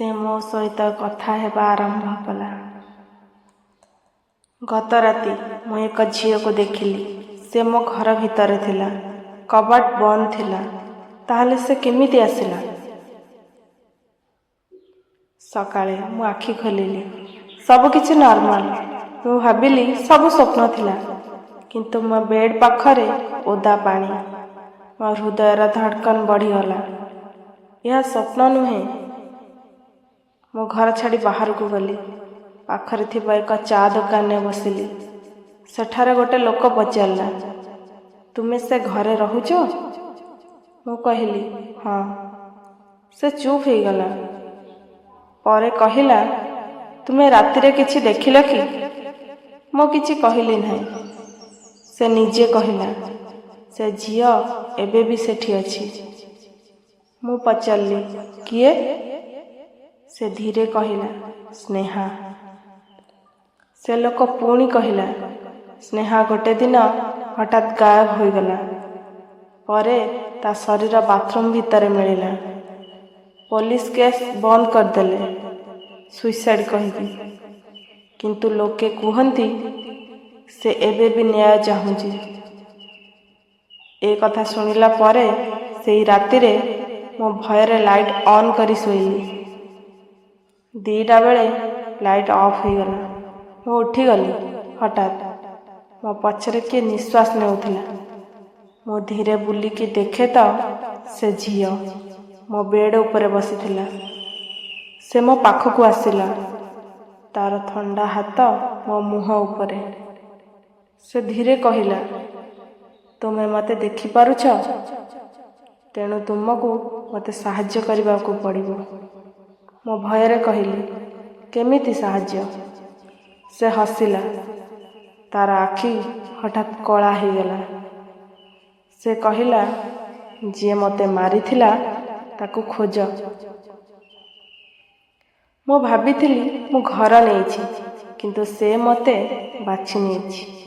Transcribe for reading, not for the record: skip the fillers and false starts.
ସେ ମୋ ସହିତ କଥା ହେବା ଆରମ୍ଭ କଲା। ଗତ ରାତି ମୁଁ ଏକ ଝିଅକୁ ଦେଖିଲି। ସେ ମୋ ଘର ଭିତରେ ଥିଲା। କବାଟ ବନ୍ଦ ଥିଲା। ତାହେଲେ ସେ କେମିତି ଆସିଲା? ସକାଳେ ମୁଁ ଆଖି ଖୋଲିଲି। ସବୁକିଛି ନର୍ମାଲ। ମୁଁ ଭାବିଲି ସବୁ ସ୍ୱପ୍ନ ଥିଲା। କିନ୍ତୁ ମୋ ବେଡ୍ ପାଖରେ ଓଦା ପାଣି। ମୋ ହୃଦୟର ଧଡ଼କନ ବଢ଼ିଗଲା। ଏହା ସ୍ୱପ୍ନ ନୁହେଁ। ମୁଁ ଘର ଛାଡ଼ି ବାହାରକୁ ଗଲି। ପାଖରେ ଥିବା ଏକ ଚା ଦୋକାନରେ ବସିଲି। ସେଠାରେ ଗୋଟେ ଲୋକ ପଚାରିଲା, ତୁମେ ସେ ଘରେ ରହୁଛ? ମୁଁ କହିଲି, ହଁ। ସେ ଚୁପ୍ ହେଇଗଲା। ପରେ କହିଲା, ତୁମେ ରାତିରେ କିଛି ଦେଖିଲ କି? ମୁଁ କିଛି କହିଲି ନାହିଁ। ସେ ନିଜେ କହିଲା, ସେ ଝିଅ ଏବେ ବି ସେଠି ଅଛି। ମୁଁ ପଚାରିଲି, କିଏ? ସେ ଧୀରେ କହିଲା, ସ୍ନେହା। ସେ ଲୋକ ପୁଣି କହିଲା, ସ୍ନେହା ଗୋଟେ ଦିନ ହଠାତ୍ ଗାୟବ ହୋଇଗଲା। ପରେ ତା ଶରୀର ବାଥରୁମ୍ ଭିତରେ ମିଳିଲା। ପୋଲିସ କେସ୍ ବନ୍ଦ କରିଦେଲେ ସୁଇସାଇଡ୍ କହିକି। କିନ୍ତୁ ଲୋକେ କୁହନ୍ତି ସେ ଏବେ ବି ନ୍ୟାୟ ଚାହୁଁଛି। ଏ କଥା ଶୁଣିଲା ପରେ ସେଇ ରାତିରେ ମୁଁ ଭୟରେ ଲାଇଟ୍ ଅନ୍ କରି ଶୋଇଲି। 2ଟା ବେଳେ ଲାଇଟ୍ ଅଫ୍ ହୋଇଗଲା। ମୁଁ ଉଠିଗଲି। ହଠାତ୍ ମୋ ପଛରେ କିଏ ନିଶ୍ୱାସ ନେଉଥିଲା। ମୁଁ ଧୀରେ ବୁଲିକି ଦେଖେ ତ ସେ ଝିଅ ମୋ ବେଡ୍ ଉପରେ ବସିଥିଲା। ସେ ମୋ ପାଖକୁ ଆସିଲା। ତାର ଥଣ୍ଡା ହାତ ମୋ ମୁହଁ ଉପରେ। ସେ ଧୀରେ କହିଲା, ତୁମେ ମୋତେ ଦେଖିପାରୁଛ? ତେଣୁ ତୁମକୁ ମୋତେ ସାହାଯ୍ୟ କରିବାକୁ ପଡ଼ିବ। ମୁଁ ଭୟରେ କହିଲି, କେମିତି ସାହାଯ୍ୟ? ସେ ହସିଲା। ତାର ଆଖି ହଠାତ୍ କଳା ହେଇଗଲା। ସେ କହିଲା, ଯିଏ ମୋତେ ମାରିଥିଲା ତାକୁ ଖୋଜ। ମୁଁ ଭାବିଥିଲି ମୁଁ ଘର ନେଇଛି, କିନ୍ତୁ ସେ ମୋତେ ବାଛି ନେଇଛି।